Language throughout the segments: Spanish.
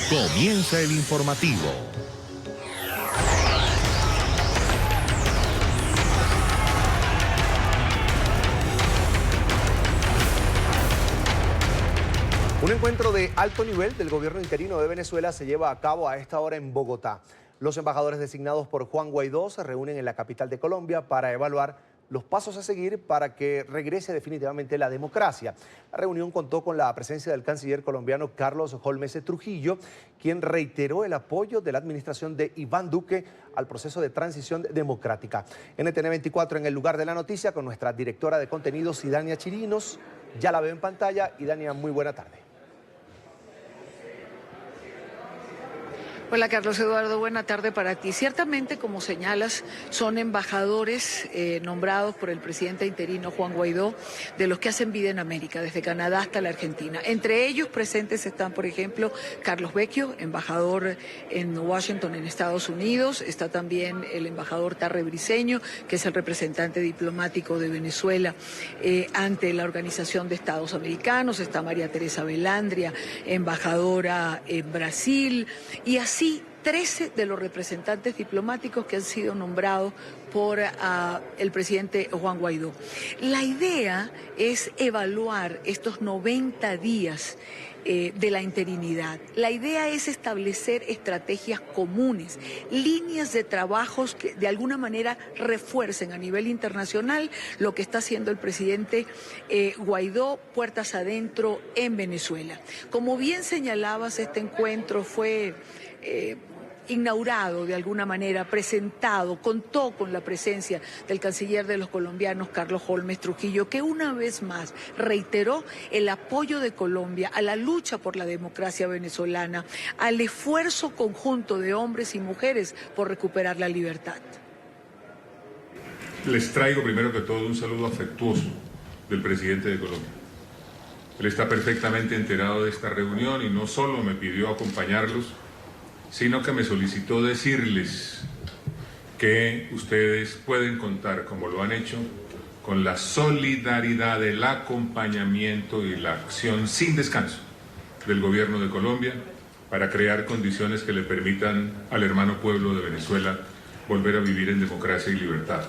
Comienza el informativo. Un encuentro de alto nivel del gobierno interino de Venezuela se lleva a cabo a esta hora en Bogotá. Los embajadores designados por Juan Guaidó se reúnen en la capital de Colombia para evaluar los pasos a seguir para que regrese definitivamente la democracia. La reunión contó con la presencia del canciller colombiano Carlos Holmes Trujillo, quien reiteró el apoyo de la administración de Iván Duque al proceso de transición democrática. NTN 24 en el lugar de la noticia con nuestra directora de contenidos, Idania Chirinos. Ya la veo en pantalla. Idania, muy buena tarde. Hola Carlos Eduardo, buena tarde para ti. Ciertamente, como señalas, son embajadores nombrados por el presidente interino Juan Guaidó de los que hacen vida en América, desde Canadá hasta la Argentina. Entre ellos presentes están, por ejemplo, Carlos Vecchio, embajador en Washington, en Estados Unidos. Está también el embajador Tarre Briceño, que es el representante diplomático de Venezuela ante la Organización de Estados Americanos. Está María Teresa Velandria, embajadora en Brasil, y así 13 de los representantes diplomáticos que han sido nombrados por el presidente Juan Guaidó. La idea es evaluar estos 90 días de la interinidad. La idea es establecer estrategias comunes, líneas de trabajos que de alguna manera refuercen a nivel internacional lo que está haciendo el presidente Guaidó puertas adentro en Venezuela. Como bien señalabas, este encuentro fue inaugurado de alguna manera, presentado, contó con la presencia del canciller de los colombianos, Carlos Holmes Trujillo, que una vez más reiteró el apoyo de Colombia a la lucha por la democracia venezolana, al esfuerzo conjunto de hombres y mujeres por recuperar la libertad. Les traigo primero que todo un saludo afectuoso del presidente de Colombia. Él está perfectamente enterado de esta reunión y no solo me pidió acompañarlos, sino que me solicitó decirles que ustedes pueden contar, como lo han hecho, con la solidaridad, el acompañamiento y la acción sin descanso del gobierno de Colombia para crear condiciones que le permitan al hermano pueblo de Venezuela volver a vivir en democracia y libertad.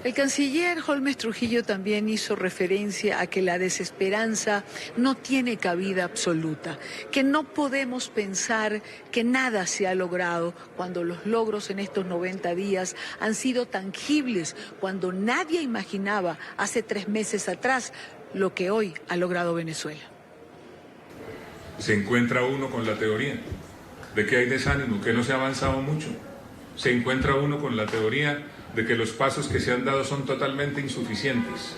El canciller Holmes Trujillo también hizo referencia a que la desesperanza no tiene cabida absoluta, que no podemos pensar que nada se ha logrado cuando los logros en estos 90 días han sido tangibles, cuando nadie imaginaba hace 3 meses atrás lo que hoy ha logrado Venezuela. Se encuentra uno con la teoría de que hay desánimo, que no se ha avanzado mucho. Se encuentra uno con la teoría de que los pasos que se han dado son totalmente insuficientes.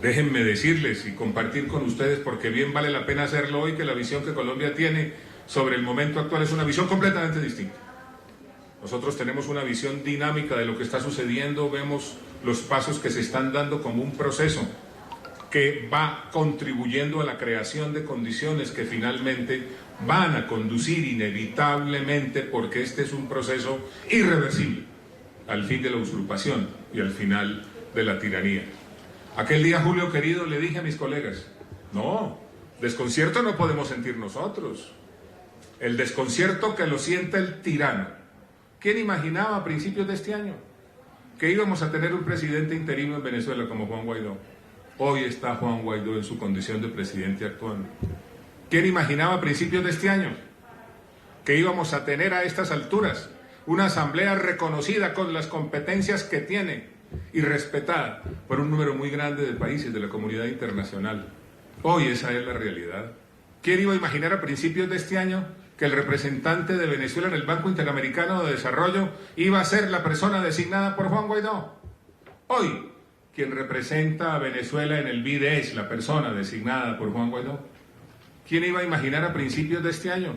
Déjenme decirles y compartir con ustedes, porque bien vale la pena hacerlo hoy, que la visión que Colombia tiene sobre el momento actual es una visión completamente distinta. Nosotros tenemos una visión dinámica de lo que está sucediendo, vemos los pasos que se están dando como un proceso que va contribuyendo a la creación de condiciones que finalmente van a conducir inevitablemente, porque este es un proceso irreversible, al fin de la usurpación y al final de la tiranía. Aquel día, Julio querido, le dije a mis colegas, no, desconcierto no podemos sentir nosotros. El desconcierto que lo siente el tirano. ¿Quién imaginaba a principios de este año que íbamos a tener un presidente interino en Venezuela como Juan Guaidó? Hoy está Juan Guaidó en su condición de presidente actuando. ¿Quién imaginaba a principios de este año que íbamos a tener a estas alturas una asamblea reconocida con las competencias que tiene y respetada por un número muy grande de países de la comunidad internacional? Hoy esa es la realidad. ¿Quién iba a imaginar a principios de este año que el representante de Venezuela en el Banco Interamericano de Desarrollo iba a ser la persona designada por Juan Guaidó? Hoy, quien representa a Venezuela en el BID es la persona designada por Juan Guaidó. ¿Quién iba a imaginar a principios de este año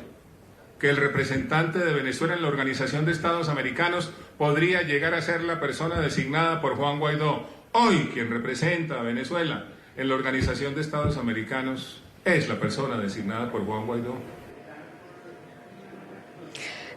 que el representante de Venezuela en la Organización de Estados Americanos podría llegar a ser la persona designada por Juan Guaidó? Hoy, quien representa a Venezuela en la Organización de Estados Americanos es la persona designada por Juan Guaidó.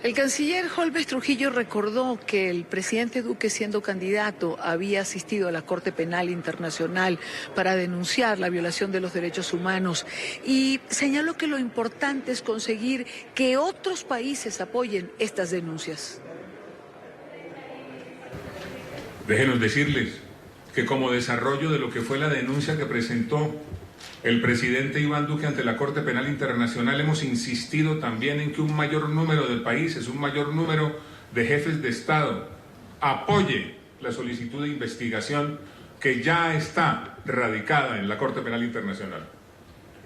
El canciller Holmes Trujillo recordó que el presidente Duque, siendo candidato, había asistido a la Corte Penal Internacional para denunciar la violación de los derechos humanos y señaló que lo importante es conseguir que otros países apoyen estas denuncias. Déjenos decirles que como desarrollo de lo que fue la denuncia que presentó el presidente Iván Duque ante la Corte Penal Internacional, hemos insistido también en que un mayor número de países, un mayor número de jefes de Estado apoye la solicitud de investigación que ya está radicada en la Corte Penal Internacional.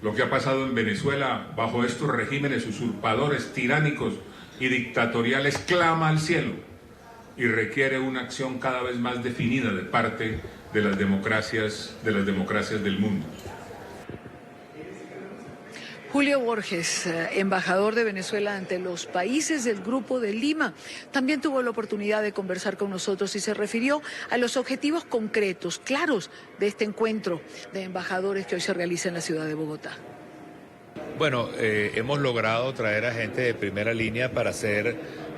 Lo que ha pasado en Venezuela bajo estos regímenes usurpadores, tiránicos y dictatoriales clama al cielo y requiere una acción cada vez más definida de parte de las democracias del mundo. Julio Borges, embajador de Venezuela ante los países del Grupo de Lima, también tuvo la oportunidad de conversar con nosotros y se refirió a los objetivos concretos, claros, de este encuentro de embajadores que hoy se realiza en la ciudad de Bogotá. Bueno, hemos logrado traer a gente de primera línea para hacer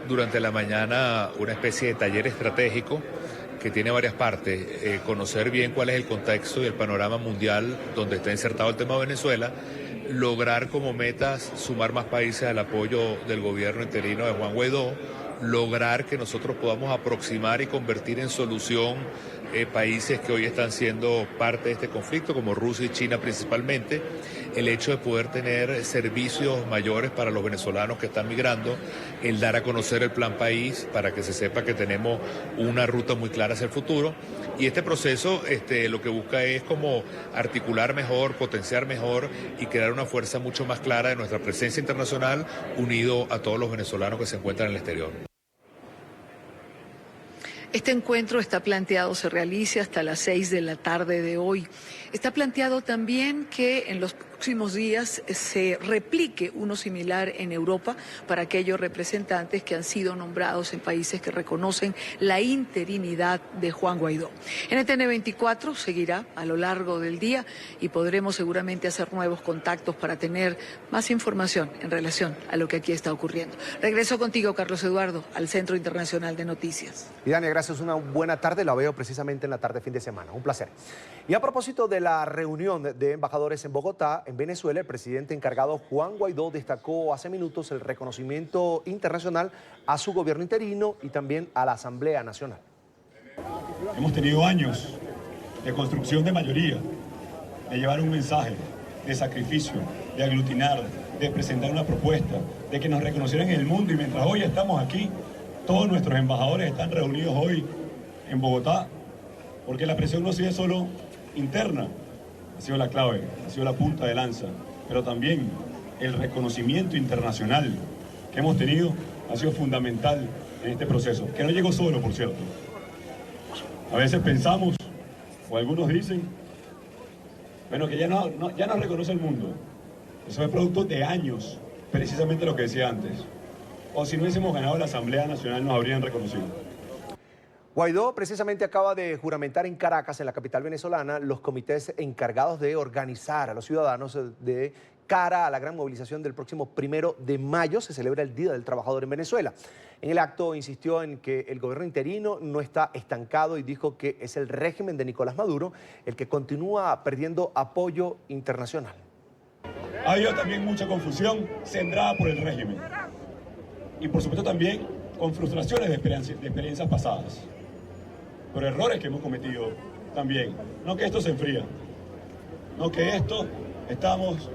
durante la mañana una especie de taller estratégico que tiene varias partes. Conocer bien cuál es el contexto y el panorama mundial donde está insertado el tema de Venezuela, lograr como metas sumar más países al apoyo del gobierno interino de Juan Guaidó, lograr que nosotros podamos aproximar y convertir en solución países que hoy están siendo parte de este conflicto, como Rusia y China principalmente, el hecho de poder tener servicios mayores para los venezolanos que están migrando, el dar a conocer el Plan País para que se sepa que tenemos una ruta muy clara hacia el futuro. Y este proceso lo que busca es como articular mejor, potenciar mejor y crear una fuerza mucho más clara de nuestra presencia internacional unido a todos los venezolanos que se encuentran en el exterior. Este encuentro está planteado, se realice hasta las 6 de la tarde de hoy. Está planteado también que en los próximos días se replique uno similar en Europa para aquellos representantes que han sido nombrados en países que reconocen la interinidad de Juan Guaidó. NTN 24 seguirá a lo largo del día y podremos seguramente hacer nuevos contactos para tener más información en relación a lo que aquí está ocurriendo. Regreso contigo, Carlos Eduardo, al Centro Internacional de Noticias. Y Dania, gracias, una buena tarde, la veo precisamente en la tarde fin de semana, un placer. Y a propósito de la reunión de embajadores en Bogotá, en Venezuela, el presidente encargado Juan Guaidó destacó hace minutos el reconocimiento internacional a su gobierno interino y también a la Asamblea Nacional. Hemos tenido años de construcción de mayoría, de llevar un mensaje, de sacrificio, de aglutinar, de presentar una propuesta, de que nos reconocieran en el mundo, y mientras hoy estamos aquí, todos nuestros embajadores están reunidos hoy en Bogotá, porque la presión no ha sido solo interna, ha sido la clave, ha sido la punta de lanza, pero también el reconocimiento internacional que hemos tenido ha sido fundamental en este proceso, que no llegó solo, por cierto. A veces pensamos, o algunos dicen, bueno, que ya no reconoce el mundo. Eso es producto de años, precisamente lo que decía antes. O si no hubiésemos ganado la Asamblea Nacional, nos habrían reconocido. Guaidó precisamente acaba de juramentar en Caracas, en la capital venezolana, los comités encargados de organizar a los ciudadanos de cara a la gran movilización del próximo 1 de mayo. Se celebra el Día del Trabajador en Venezuela. En el acto insistió en que el gobierno interino no está estancado y dijo que es el régimen de Nicolás Maduro el que continúa perdiendo apoyo internacional. Ha habido también mucha confusión sembrada por el régimen y por supuesto también con frustraciones de experiencias pasadas, por errores que hemos cometido también. No que esto se enfría, no que esto estamos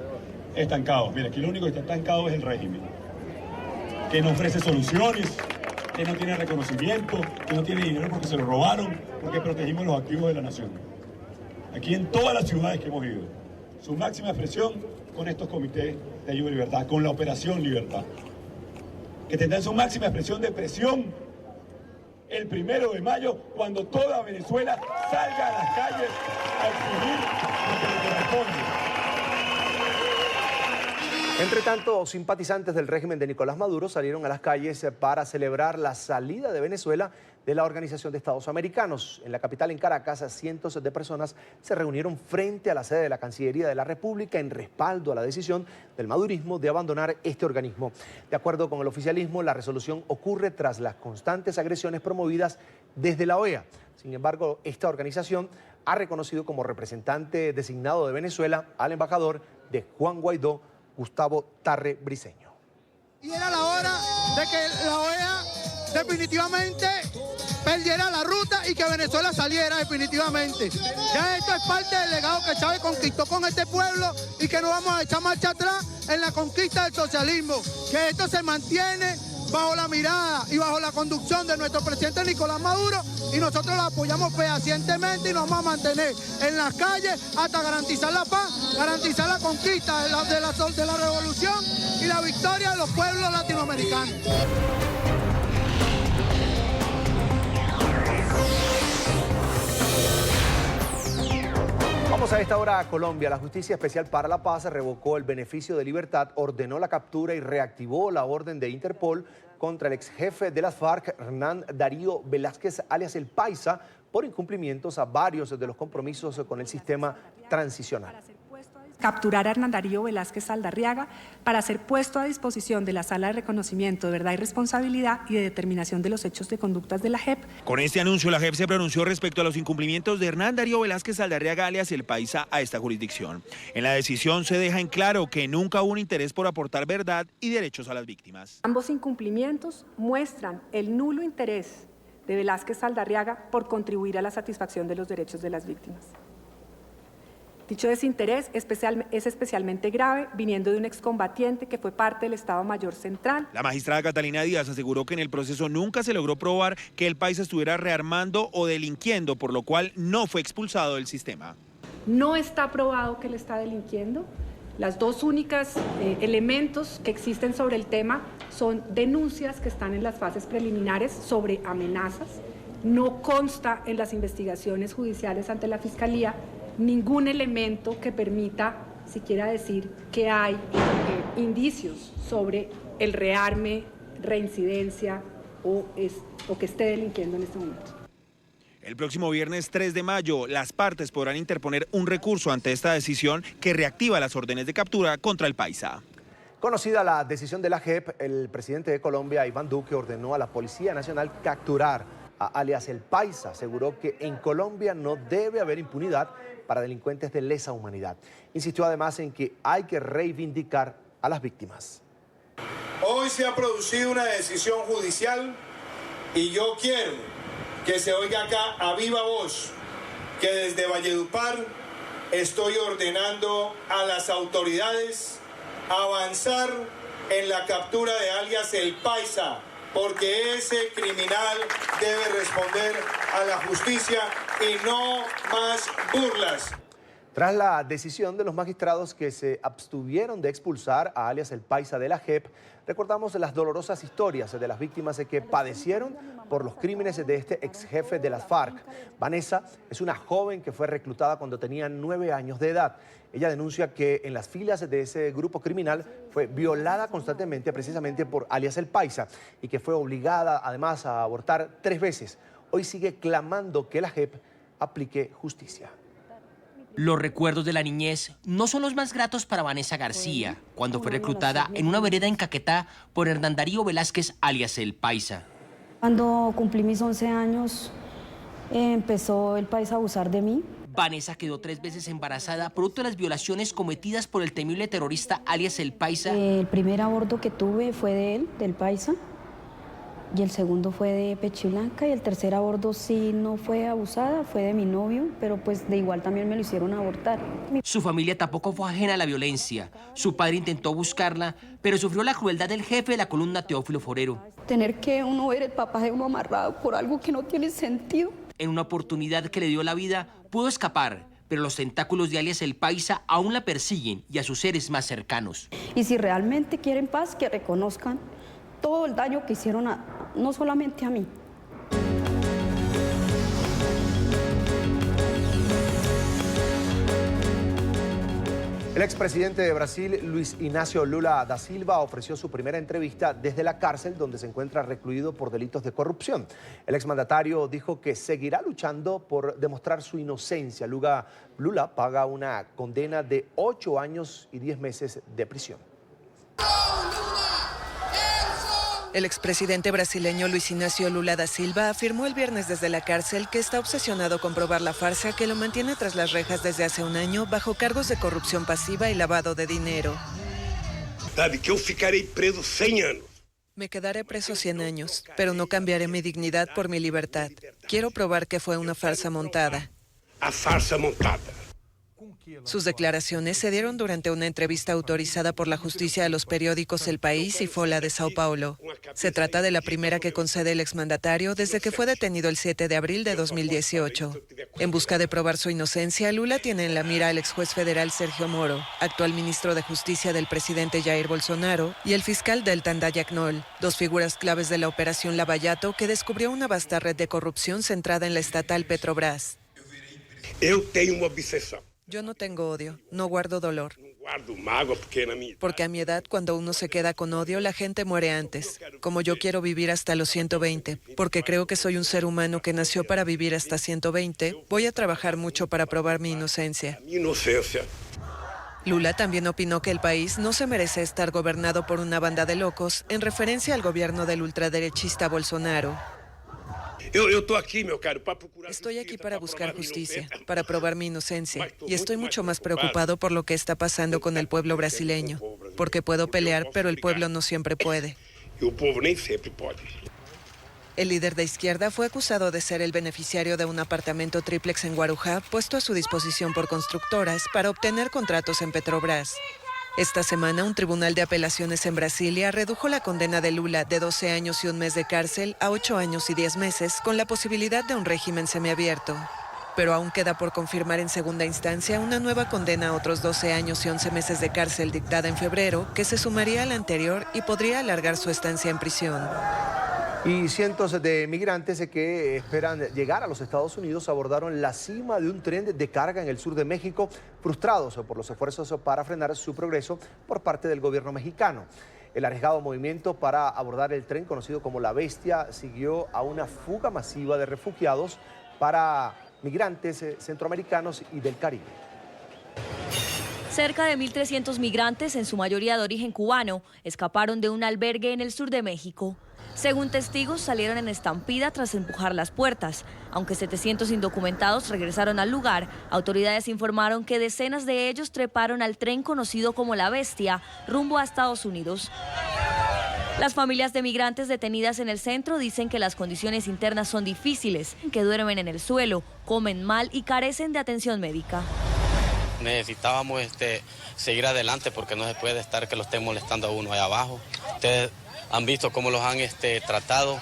estancados. Mira, aquí lo único que está estancado es el régimen, que no ofrece soluciones, que no tiene reconocimiento, que no tiene dinero porque se lo robaron, porque protegimos los activos de la nación. Aquí en todas las ciudades que hemos ido, su máxima expresión con estos comités de ayuda y libertad, con la Operación Libertad, que tendrán su máxima expresión de presión el 1 de mayo, cuando toda Venezuela salga a las calles a exigir lo que le corresponde. Entre tanto, simpatizantes del régimen de Nicolás Maduro salieron a las calles para celebrar la salida de Venezuela de la Organización de Estados Americanos. En la capital, en Caracas, cientos de personas se reunieron frente a la sede de la Cancillería de la República en respaldo a la decisión del madurismo de abandonar este organismo. De acuerdo con el oficialismo, la resolución ocurre tras las constantes agresiones promovidas desde la OEA. Sin embargo, esta organización ha reconocido como representante designado de Venezuela al embajador de Juan Guaidó, Gustavo Tarre Briceño. Y era la hora de que la OEA definitivamente perdiera la ruta y que Venezuela saliera definitivamente. Ya esto es parte del legado que Chávez conquistó con este pueblo y que no vamos a echar marcha atrás en la conquista del socialismo. Que esto se mantiene bajo la mirada y bajo la conducción de nuestro presidente Nicolás Maduro y nosotros lo apoyamos fehacientemente y nos vamos a mantener en las calles hasta garantizar la paz, garantizar la conquista de la revolución y la victoria de los pueblos latinoamericanos. Vamos a esta hora a Colombia. La Justicia Especial para la Paz revocó el beneficio de libertad, ordenó la captura y reactivó la orden de Interpol contra el ex jefe de las FARC, Hernán Darío Velázquez, alias El Paisa, por incumplimientos a varios de los compromisos con el sistema transicional. Capturar a Hernán Darío Velázquez Saldarriaga para ser puesto a disposición de la Sala de Reconocimiento de Verdad y Responsabilidad y de Determinación de los Hechos de Conductas de la JEP. Con este anuncio, la JEP se pronunció respecto a los incumplimientos de Hernán Darío Velázquez Saldarriaga, alias El Paisa, a esta jurisdicción. En la decisión se deja en claro que nunca hubo un interés por aportar verdad y derechos a las víctimas. Ambos incumplimientos muestran el nulo interés de Velázquez Saldarriaga por contribuir a la satisfacción de los derechos de las víctimas. Dicho desinterés es especialmente grave viniendo de un excombatiente que fue parte del Estado Mayor Central. La magistrada Catalina Díaz aseguró que en el proceso nunca se logró probar que El Paisa estuviera rearmando o delinquiendo, por lo cual no fue expulsado del sistema. No está probado que él está delinquiendo. Las dos únicas elementos que existen sobre el tema son denuncias que están en las fases preliminares sobre amenazas. No consta en las investigaciones judiciales ante la Fiscalía ningún elemento que permita siquiera decir que hay indicios sobre el rearme, reincidencia o que esté delinquiendo en este momento. El próximo viernes 3 de mayo, las partes podrán interponer un recurso ante esta decisión que reactiva las órdenes de captura contra El Paisa. Conocida la decisión de la JEP, el presidente de Colombia, Iván Duque, ordenó a la Policía Nacional capturar a alias El Paisa. Aseguró que en Colombia no debe haber impunidad para delincuentes de lesa humanidad. Insistió además en que hay que reivindicar a las víctimas. Hoy se ha producido una decisión judicial y yo quiero que se oiga acá a viva voz que desde Valledupar estoy ordenando a las autoridades avanzar en la captura de alias El Paisa, porque ese criminal debe responder a la justicia y no más burlas. Tras la decisión de los magistrados que se abstuvieron de expulsar a alias El Paisa de la JEP, recordamos las dolorosas historias de las víctimas que padecieron por los crímenes de este ex jefe de las FARC. Vanessa es una joven que fue reclutada cuando tenía 9 años de edad. Ella denuncia que en las filas de ese grupo criminal fue violada constantemente precisamente por alias El Paisa y que fue obligada además a abortar 3 veces. Hoy sigue clamando que la JEP aplique justicia. Los recuerdos de la niñez no son los más gratos para Vanessa García, cuando fue reclutada en una vereda en Caquetá por Hernán Darío Velázquez, alias El Paisa. Cuando cumplí mis 11 años, empezó El Paisa a abusar de mí. Vanessa quedó 3 veces embarazada producto de las violaciones cometidas por el temible terrorista alias El Paisa. El primer aborto que tuve fue de él, del Paisa, y el segundo fue de Pechiblanca, y el tercer aborto sí no fue abusada, fue de mi novio, pero pues de igual también me lo hicieron abortar. Su familia tampoco fue ajena a la violencia. Su padre intentó buscarla, pero sufrió la crueldad del jefe de la columna, Teófilo Forero. Tener que uno ver el papá de uno amarrado por algo que no tiene sentido. En una oportunidad que le dio la vida, pudo escapar, pero los tentáculos de alias El Paisa aún la persiguen y a sus seres más cercanos. Y si realmente quieren paz, que reconozcan todo el daño que hicieron no solamente a mí. El El expresidente de Brasil, Luis Inácio Lula da Silva, ofreció su primera entrevista desde la cárcel donde se encuentra recluido por delitos de corrupción. El exmandatario dijo que seguirá luchando por demostrar su inocencia. Lula paga una condena de 8 años y 10 meses de prisión. El expresidente brasileño Luis Inácio Lula da Silva afirmó el viernes desde la cárcel que está obsesionado con probar la farsa que lo mantiene tras las rejas desde hace un año bajo cargos de corrupción pasiva y lavado de dinero. Sabe que eu ficarei preso 100 anos. Me quedaré preso 100 años, pero no cambiaré mi dignidad por mi libertad. Quiero probar que fue una farsa montada. A farsa montada. Sus declaraciones se dieron durante una entrevista autorizada por la justicia a los periódicos El País y Folha de Sao Paulo. Se trata de la primera que concede el exmandatario desde que fue detenido el 7 de abril de 2018. En busca de probar su inocencia, Lula tiene en la mira al exjuez federal Sergio Moro, actual ministro de Justicia del presidente Jair Bolsonaro, y el fiscal Deltan Dallagnol, dos figuras claves de la operación Lava Jato que descubrió una vasta red de corrupción centrada en la estatal Petrobras. Eu tenho uma obsessão. Yo no tengo odio, no guardo dolor. Guardo mágoa porque a mi edad, cuando uno se queda con odio, la gente muere antes. Como yo quiero vivir hasta los 120, porque creo que soy un ser humano que nació para vivir hasta 120, voy a trabajar mucho para probar mi inocencia. Lula también opinó que el país no se merece estar gobernado por una banda de locos, en referencia al gobierno del ultraderechista Bolsonaro. Estoy aquí para buscar justicia, para probar mi inocencia, y estoy mucho más preocupado por lo que está pasando con el pueblo brasileño, porque puedo pelear, pero el pueblo no siempre puede. El líder de izquierda fue acusado de ser el beneficiario de un apartamento tríplex en Guarujá, puesto a su disposición por constructoras para obtener contratos en Petrobras. Esta semana, un tribunal de apelaciones en Brasilia redujo la condena de Lula de 12 años y 1 mes de cárcel a 8 años y 10 meses, con la posibilidad de un régimen semiabierto. Pero aún queda por confirmar en segunda instancia una nueva condena a otros 12 años y 11 meses de cárcel dictada en febrero, que se sumaría a la anterior y podría alargar su estancia en prisión. Y cientos de migrantes que esperan llegar a los Estados Unidos abordaron la cima de un tren de carga en el sur de México, frustrados por los esfuerzos para frenar su progreso por parte del gobierno mexicano. El arriesgado movimiento para abordar el tren, conocido como La Bestia, siguió a una fuga masiva de refugiados para migrantes centroamericanos y del Caribe. Cerca de 1.300 migrantes, en su mayoría de origen cubano, escaparon de un albergue en el sur de México. Según testigos, salieron en estampida tras empujar las puertas. Aunque 700 indocumentados regresaron al lugar, autoridades informaron que decenas de ellos treparon al tren conocido como La Bestia, rumbo a Estados Unidos. Las familias de migrantes detenidas en el centro dicen que las condiciones internas son difíciles, que duermen en el suelo, comen mal y carecen de atención médica. Necesitábamos seguir adelante porque no se puede estar que lo estén molestando a uno allá abajo. Ustedes han visto cómo los han tratado,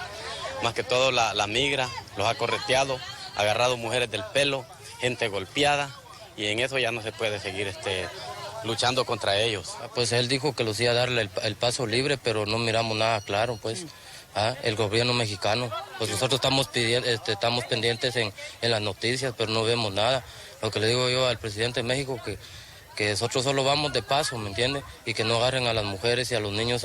más que todo la migra, los ha correteado, agarrado mujeres del pelo, gente golpeada, y en eso ya no se puede seguir luchando contra ellos. Pues él dijo que los iba a darle el paso libre, pero no miramos nada claro, pues. El gobierno mexicano, pues nosotros estamos pendientes en las noticias, pero no vemos nada. Lo que le digo yo al presidente de México, que nosotros solo vamos de paso, ¿me entiende? Y que no agarren a las mujeres y a los niños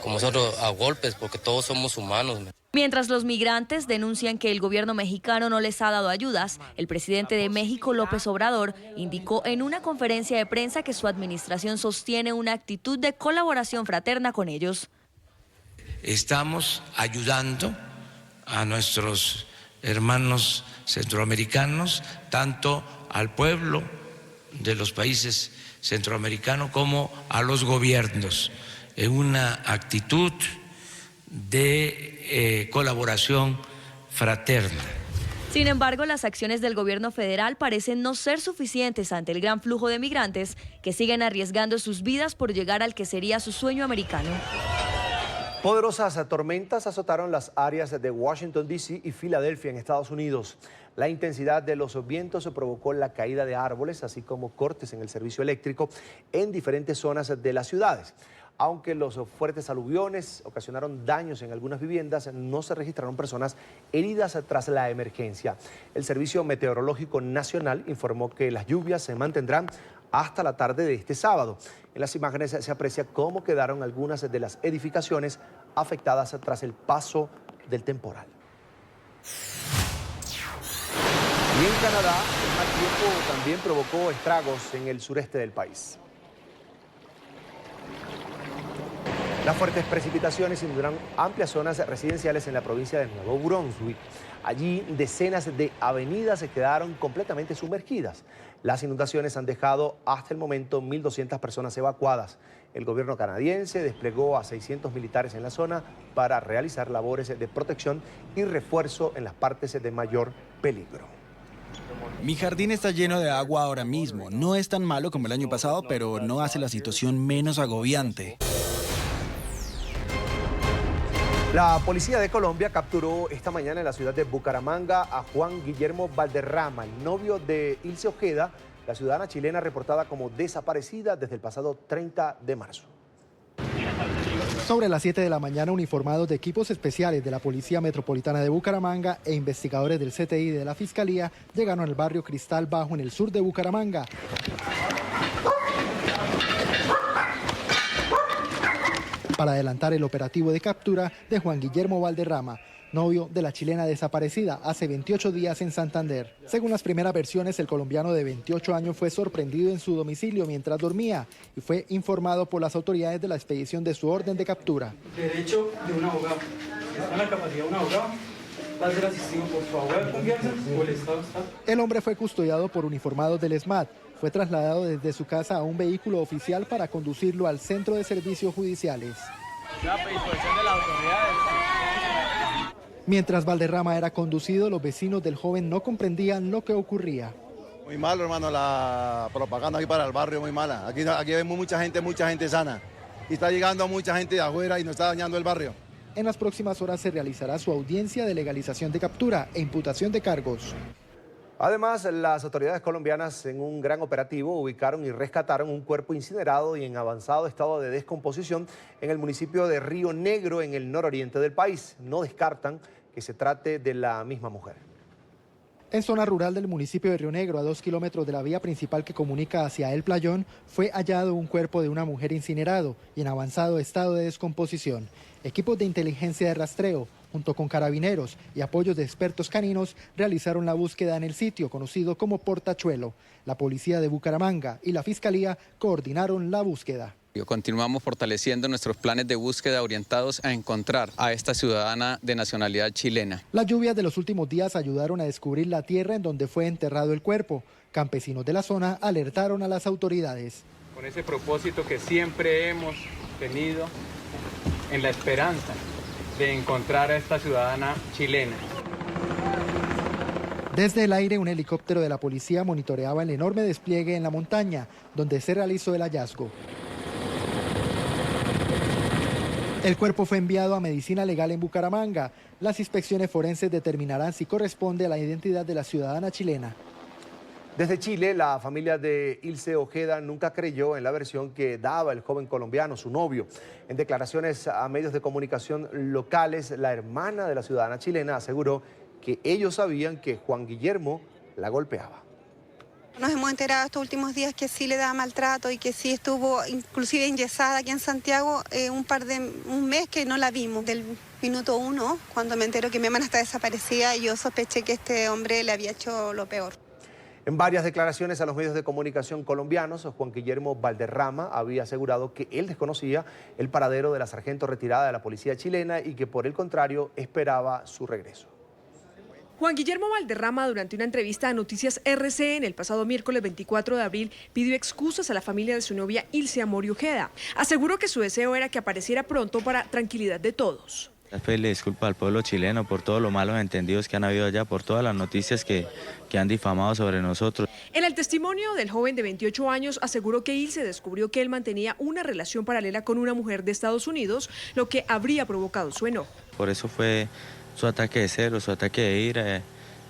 como nosotros a golpes, porque todos somos humanos. Mientras los migrantes denuncian que el gobierno mexicano no les ha dado ayudas, el presidente de México, López Obrador, indicó en una conferencia de prensa que su administración sostiene una actitud de colaboración fraterna con ellos. Estamos ayudando a nuestros hermanos centroamericanos, tanto al pueblo de los países centroamericanos como a los gobiernos, en una actitud de colaboración fraterna. Sin embargo, las acciones del gobierno federal parecen no ser suficientes ante el gran flujo de migrantes que siguen arriesgando sus vidas por llegar al que sería su sueño americano. Poderosas tormentas azotaron las áreas de Washington, D.C. y Filadelfia en Estados Unidos. La intensidad de los vientos provocó la caída de árboles, así como cortes en el servicio eléctrico en diferentes zonas de las ciudades. Aunque los fuertes aluviones ocasionaron daños en algunas viviendas, no se registraron personas heridas tras la emergencia. El Servicio Meteorológico Nacional informó que las lluvias se mantendrán hasta la tarde de este sábado. En las imágenes se aprecia cómo quedaron algunas de las edificaciones afectadas tras el paso del temporal. Y en Canadá, el mal tiempo también provocó estragos en el sureste del país. Las fuertes precipitaciones inundaron amplias zonas residenciales en la provincia de Nuevo Brunswick. Allí, decenas de avenidas se quedaron completamente sumergidas. Las inundaciones han dejado hasta el momento 1.200 personas evacuadas. El gobierno canadiense desplegó a 600 militares en la zona para realizar labores de protección y refuerzo en las partes de mayor peligro. Mi jardín está lleno de agua ahora mismo. No es tan malo como el año pasado, pero no hace la situación menos agobiante. La policía de Colombia capturó esta mañana en la ciudad de Bucaramanga a Juan Guillermo Valderrama, el novio de Ilse Ojeda, la ciudadana chilena reportada como desaparecida desde el pasado 30 de marzo. Sobre las 7 de la mañana, uniformados de equipos especiales de la Policía Metropolitana de Bucaramanga e investigadores del CTI de la Fiscalía llegaron al barrio Cristal Bajo en el sur de Bucaramanga. Para adelantar el operativo de captura de Juan Guillermo Valderrama, novio de la chilena desaparecida hace 28 días en Santander. Según las primeras versiones, el colombiano de 28 años fue sorprendido en su domicilio mientras dormía y fue informado por las autoridades de la expedición de su orden de captura. Derecho de un abogado. Está en la capacidad de un abogado. Va a ser asistido por su abogado de confianza o el Estado está. El hombre fue custodiado por uniformados del SMAT. Fue trasladado desde su casa a un vehículo oficial para conducirlo al Centro de Servicios Judiciales. La predisposición de las autoridades. Mientras Valderrama era conducido, los vecinos del joven no comprendían lo que ocurría. Muy malo, hermano, la propaganda aquí para el barrio, muy mala. Aquí vemos mucha gente sana. Y está llegando mucha gente de afuera y nos está dañando el barrio. En las próximas horas se realizará su audiencia de legalización de captura e imputación de cargos. Además, las autoridades colombianas en un gran operativo ubicaron y rescataron un cuerpo incinerado y en avanzado estado de descomposición en el municipio de Río Negro, en el nororiente del país. No descartan que se trate de la misma mujer. En zona rural del municipio de Río Negro, a 2 kilómetros de la vía principal que comunica hacia El Playón, fue hallado un cuerpo de una mujer incinerado y en avanzado estado de descomposición. Equipos de inteligencia de rastreo, junto con carabineros y apoyos de expertos caninos, realizaron la búsqueda en el sitio conocido como Portachuelo. La policía de Bucaramanga y la Fiscalía coordinaron la búsqueda. Continuamos fortaleciendo nuestros planes de búsqueda orientados a encontrar a esta ciudadana de nacionalidad chilena. Las lluvias de los últimos días ayudaron a descubrir la tierra en donde fue enterrado el cuerpo. Campesinos de la zona alertaron a las autoridades. Con ese propósito que siempre hemos tenido en la esperanza de encontrar a esta ciudadana chilena. Desde el aire, un helicóptero de la policía monitoreaba el enorme despliegue en la montaña, donde se realizó el hallazgo. El cuerpo fue enviado a medicina legal en Bucaramanga. Las inspecciones forenses determinarán si corresponde a la identidad de la ciudadana chilena. Desde Chile, la familia de Ilse Ojeda nunca creyó en la versión que daba el joven colombiano, su novio. En declaraciones a medios de comunicación locales, la hermana de la ciudadana chilena aseguró que ellos sabían que Juan Guillermo la golpeaba. Nos hemos enterado estos últimos días que sí le daba maltrato y que sí estuvo inclusive enyesada aquí en Santiago un mes que no la vimos. Del minuto 1, cuando me entero que mi hermana está desaparecida, yo sospeché que este hombre le había hecho lo peor. En varias declaraciones a los medios de comunicación colombianos, Juan Guillermo Valderrama había asegurado que él desconocía el paradero de la sargento retirada de la policía chilena y que por el contrario esperaba su regreso. Juan Guillermo Valderrama, durante una entrevista a Noticias RCN el pasado miércoles 24 de abril, pidió excusas a la familia de su novia Ilse Amorio Ojeda. Aseguró que su deseo era que apareciera pronto para tranquilidad de todos. Pedirle disculpas al pueblo chileno por todos los malos entendidos que han habido allá, por todas las noticias que han difamado sobre nosotros. En el testimonio del joven de 28 años aseguró que Ilse descubrió que él mantenía una relación paralela con una mujer de Estados Unidos, lo que habría provocado su enojo. Por eso fue su ataque de celos, su ataque de ira,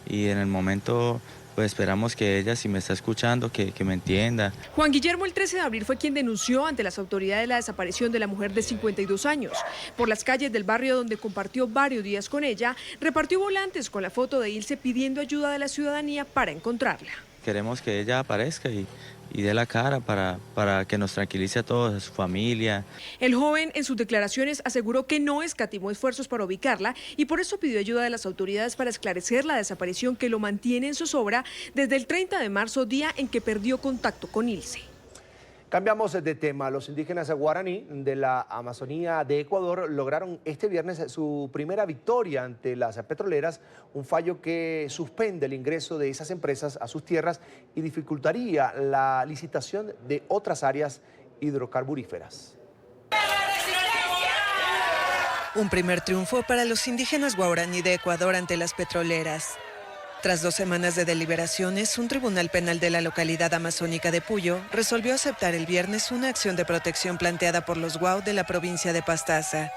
y en el momento pues esperamos que ella, si me está escuchando, que me entienda. Juan Guillermo el 13 de abril fue quien denunció ante las autoridades la desaparición de la mujer de 52 años. Por las calles del barrio donde compartió varios días con ella, repartió volantes con la foto de Ilse pidiendo ayuda de la ciudadanía para encontrarla. Queremos que ella aparezca y dé la cara para que nos tranquilice a todos, a su familia. El joven en sus declaraciones aseguró que no escatimó esfuerzos para ubicarla y por eso pidió ayuda de las autoridades para esclarecer la desaparición que lo mantiene en zozobra desde el 30 de marzo, día en que perdió contacto con Ilse. Cambiamos de tema. Los indígenas guaraní de la Amazonía de Ecuador lograron este viernes su primera victoria ante las petroleras, un fallo que suspende el ingreso de esas empresas a sus tierras y dificultaría la licitación de otras áreas hidrocarburíferas. Un primer triunfo para los indígenas guaraní de Ecuador ante las petroleras. Tras 2 semanas de deliberaciones, un tribunal penal de la localidad amazónica de Puyo resolvió aceptar el viernes una acción de protección planteada por los Guau de la provincia de Pastaza.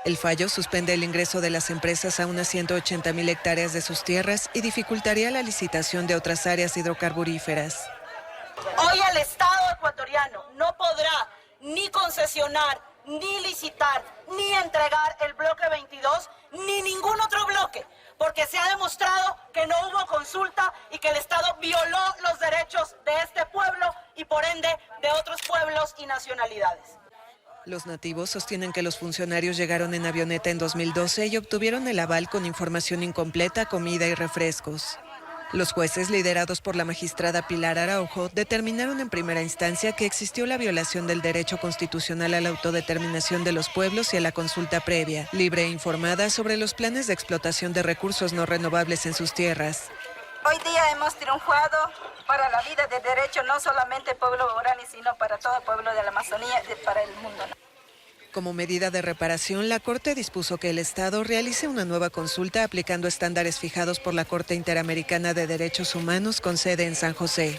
El fallo suspende el ingreso de las empresas a unas 180.000 hectáreas de sus tierras y dificultaría la licitación de otras áreas hidrocarburíferas. Hoy el Estado ecuatoriano no podrá ni concesionar, ni licitar, ni entregar el bloque 22, ni ningún otro bloque, porque se ha demostrado que no hubo consulta y que el Estado violó los derechos de este pueblo y por ende de otros pueblos y nacionalidades. Los nativos sostienen que los funcionarios llegaron en avioneta en 2012 y obtuvieron el aval con información incompleta, comida y refrescos. Los jueces, liderados por la magistrada Pilar Araujo, determinaron en primera instancia que existió la violación del derecho constitucional a la autodeterminación de los pueblos y a la consulta previa, libre e informada sobre los planes de explotación de recursos no renovables en sus tierras. Hoy día hemos triunfado para la vida de derecho, no solamente el pueblo guaraní, sino para todo el pueblo de la Amazonía y para el mundo. Como medida de reparación, la Corte dispuso que el Estado realice una nueva consulta aplicando estándares fijados por la Corte Interamericana de Derechos Humanos con sede en San José.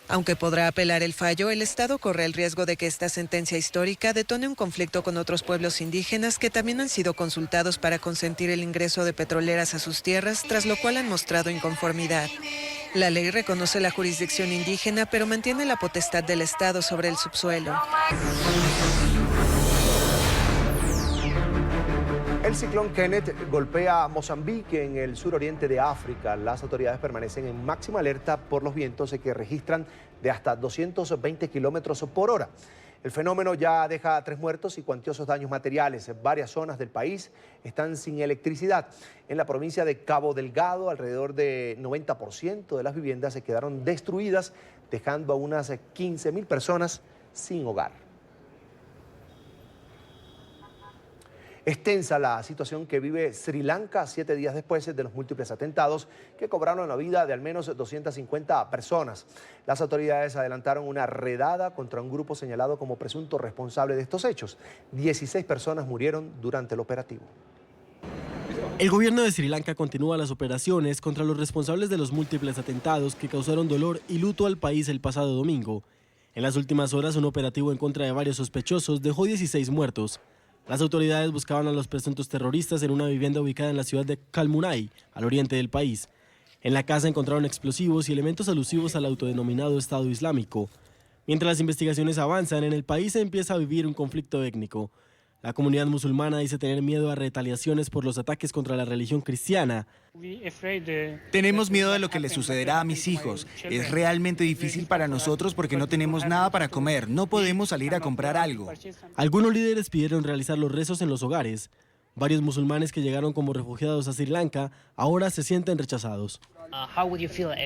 Aunque podrá apelar el fallo, el Estado corre el riesgo de que esta sentencia histórica detone un conflicto con otros pueblos indígenas que también han sido consultados para consentir el ingreso de petroleras a sus tierras, tras lo cual han mostrado inconformidad. La ley reconoce la jurisdicción indígena, pero mantiene la potestad del Estado sobre el subsuelo. El ciclón Kenneth golpea a Mozambique en el suroriente de África. Las autoridades permanecen en máxima alerta por los vientos que registran de hasta 220 kilómetros por hora. El fenómeno ya deja 3 muertos y cuantiosos daños materiales. Varias zonas del país están sin electricidad. En la provincia de Cabo Delgado, alrededor de 90% de las viviendas se quedaron destruidas, dejando a unas 15.000 personas sin hogar. Es tensa la situación que vive Sri Lanka 7 días después de los múltiples atentados que cobraron la vida de al menos 250 personas. Las autoridades adelantaron una redada contra un grupo señalado como presunto responsable de estos hechos. 16 personas murieron durante el operativo. El gobierno de Sri Lanka continúa las operaciones contra los responsables de los múltiples atentados que causaron dolor y luto al país el pasado domingo. En las últimas horas, un operativo en contra de varios sospechosos dejó 16 muertos. Las autoridades buscaban a los presuntos terroristas en una vivienda ubicada en la ciudad de Kalmunay, al oriente del país. En la casa encontraron explosivos y elementos alusivos al autodenominado Estado Islámico. Mientras las investigaciones avanzan, en el país se empieza a vivir un conflicto étnico. La comunidad musulmana dice tener miedo a retaliaciones por los ataques contra la religión cristiana. Tenemos miedo de lo que le sucederá a mis hijos. Es realmente difícil para nosotros porque no tenemos nada para comer, no podemos salir a comprar algo. Algunos líderes pidieron realizar los rezos en los hogares. Varios musulmanes que llegaron como refugiados a Sri Lanka ahora se sienten rechazados.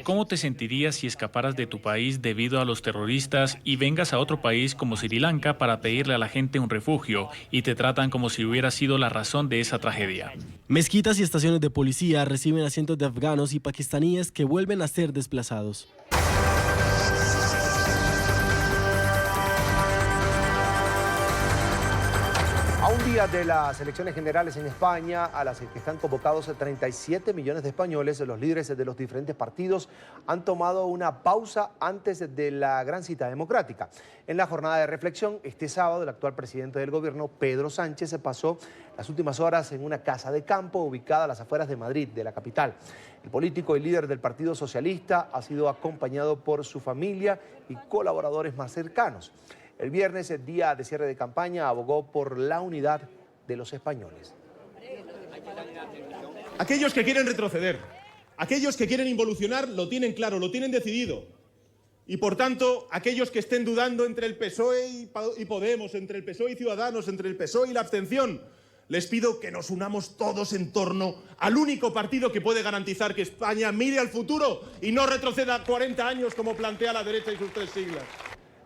¿Cómo te sentirías si escaparas de tu país debido a los terroristas y vengas a otro país como Sri Lanka para pedirle a la gente un refugio y te tratan como si hubiera sido la razón de esa tragedia? Mezquitas y estaciones de policía reciben a cientos de afganos y pakistaníes que vuelven a ser desplazados. A un día de las elecciones generales en España, a las que están convocados 37 millones de españoles, los líderes de los diferentes partidos han tomado una pausa antes de la gran cita democrática. En la jornada de reflexión, este sábado, el actual presidente del gobierno, Pedro Sánchez, se pasó las últimas horas en una casa de campo ubicada a las afueras de Madrid, de la capital. El político y líder del Partido Socialista ha sido acompañado por su familia y colaboradores más cercanos. El viernes, el día de cierre de campaña, abogó por la unidad de los españoles. Aquellos que quieren retroceder, aquellos que quieren involucionar, lo tienen claro, lo tienen decidido. Y por tanto, aquellos que estén dudando entre el PSOE y Podemos, entre el PSOE y Ciudadanos, entre el PSOE y la abstención, les pido que nos unamos todos en torno al único partido que puede garantizar que España mire al futuro y no retroceda 40 años como plantea la derecha y sus 3 siglas.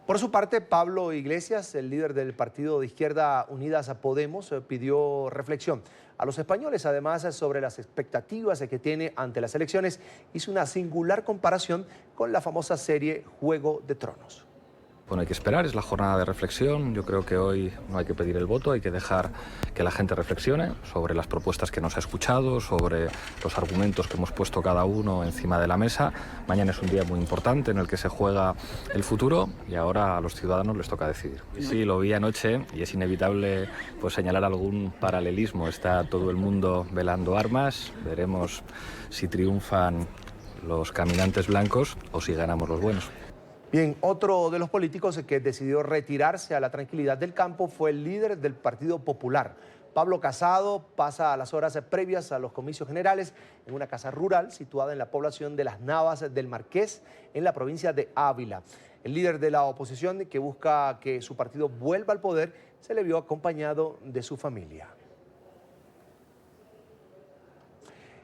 Por su parte, Pablo Iglesias, el líder del partido de izquierda Unidas a Podemos, pidió reflexión a los españoles, además sobre las expectativas que tiene ante las elecciones. Hizo una singular comparación con la famosa serie Juego de Tronos. Bueno, hay que esperar, es la jornada de reflexión. Yo creo que hoy no hay que pedir el voto, hay que dejar que la gente reflexione sobre las propuestas que nos ha escuchado, sobre los argumentos que hemos puesto cada uno encima de la mesa. Mañana es un día muy importante en el que se juega el futuro y ahora a los ciudadanos les toca decidir. Y sí, lo vi anoche y es inevitable pues señalar algún paralelismo. Está todo el mundo velando armas, veremos si triunfan los caminantes blancos o si ganamos los buenos. Bien, otro de los políticos que decidió retirarse a la tranquilidad del campo fue el líder del Partido Popular. Pablo Casado pasa a las horas previas a los comicios generales en una casa rural situada en la población de Las Navas del Marqués, en la provincia de Ávila. El líder de la oposición, que busca que su partido vuelva al poder, se le vio acompañado de su familia.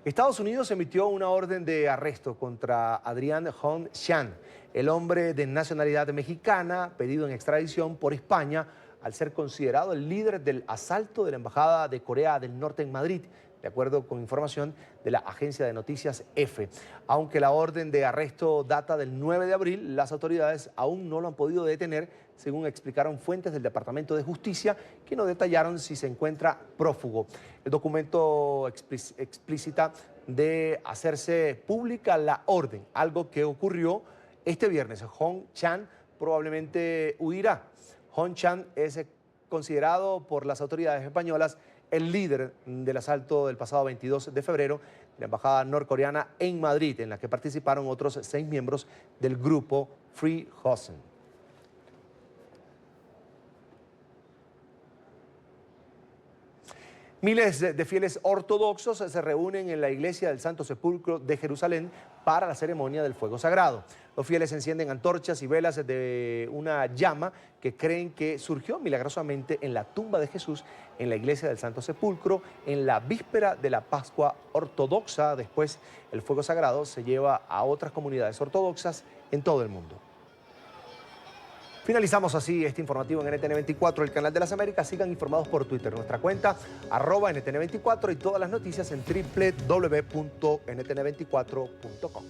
Estados Unidos emitió una orden de arresto contra Adrian Hong Chan, el hombre de nacionalidad mexicana pedido en extradición por España al ser considerado el líder del asalto de la Embajada de Corea del Norte en Madrid, de acuerdo con información de la agencia de noticias EFE. Aunque la orden de arresto data del 9 de abril, las autoridades aún no lo han podido detener, según explicaron fuentes del Departamento de Justicia, que no detallaron si se encuentra prófugo. El documento explícita de hacerse pública la orden, algo que ocurrió este viernes. Hong Chan probablemente huirá. Hong Chan es considerado por las autoridades españolas el líder del asalto del pasado 22 de febrero de la embajada norcoreana en Madrid, en la que participaron otros 6 miembros del grupo Free Hosen. Miles de fieles ortodoxos se reúnen en la iglesia del Santo Sepulcro de Jerusalén para la ceremonia del fuego sagrado. Los fieles encienden antorchas y velas de una llama que creen que surgió milagrosamente en la tumba de Jesús en la iglesia del Santo Sepulcro en la víspera de la Pascua ortodoxa. Después, el fuego sagrado se lleva a otras comunidades ortodoxas en todo el mundo. Finalizamos así este informativo en NTN24, el canal de las Américas. Sigan informados por Twitter, nuestra cuenta @NTN24 y todas las noticias en www.ntn24.com.